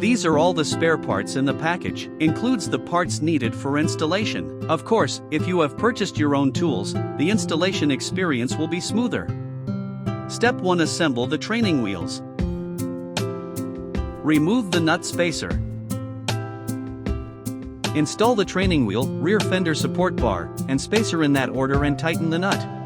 These are all the spare parts in the package, includes the parts needed for installation. Of course, if you have purchased your own tools, the installation experience will be smoother. Step 1. Assemble the training wheels. Remove the nut spacer. Install the training wheel, rear fender support bar, and spacer in that order and tighten the nut.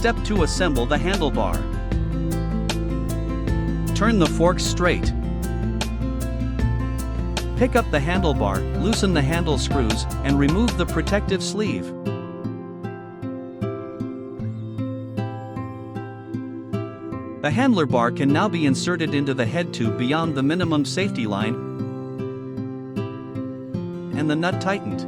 Step 2. Assemble the handlebar. Turn the forks straight. Pick up the handlebar, loosen the handle screws, and remove the protective sleeve. The handler bar can now be inserted into the head tube beyond the minimum safety line, and the nut tightened.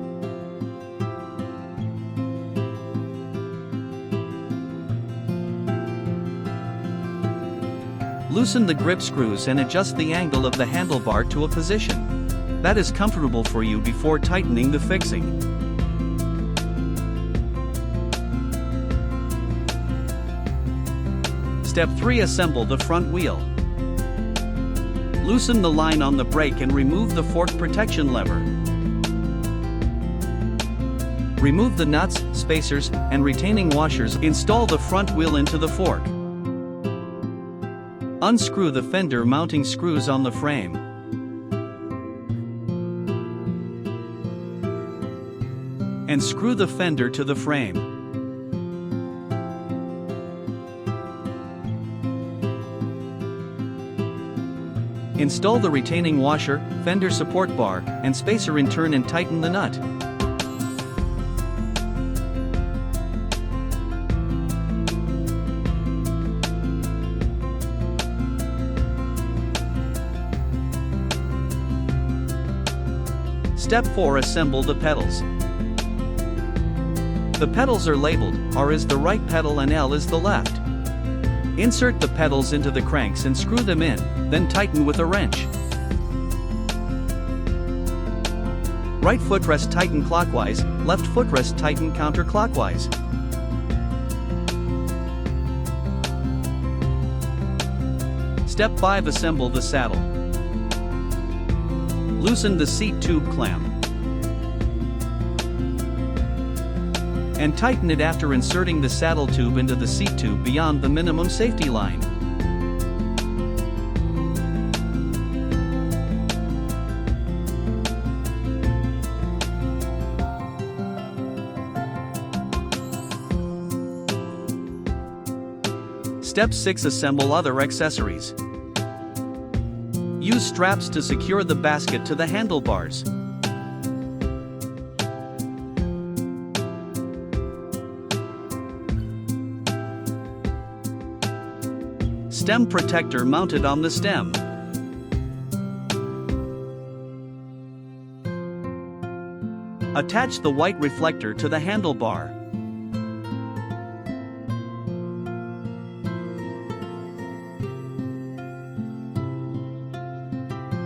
Loosen the grip screws and adjust the angle of the handlebar to a position that is comfortable for you before tightening the fixing. Step 3. Assemble the front wheel. Loosen the line on the brake and remove the fork protection lever. Remove the nuts, spacers, and retaining washers. Install the front wheel into the fork. Unscrew the fender mounting screws on the frame. And screw the fender to the frame. Install the retaining washer, fender support bar, and spacer in turn and tighten the nut. Step 4. Assemble the pedals. The pedals are labeled, R is the right pedal and L is the left. Insert the pedals into the cranks and screw them in, then tighten with a wrench. Right footrest tighten clockwise, left footrest tighten counterclockwise. Step 5. Assemble the saddle. Loosen the seat tube clamp and tighten it after inserting the saddle tube into the seat tube beyond the minimum safety line. Step 6. Assemble other accessories. Use straps to secure the basket to the handlebars. Stem protector mounted on the stem. Attach the white reflector to the handlebar.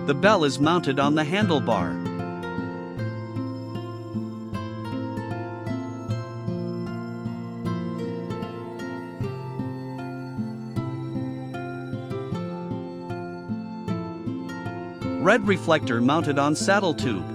The bell is mounted on the handlebar. Red reflector mounted on saddle tube.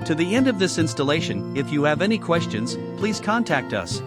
To the end of this installation, if you have any questions, please contact us.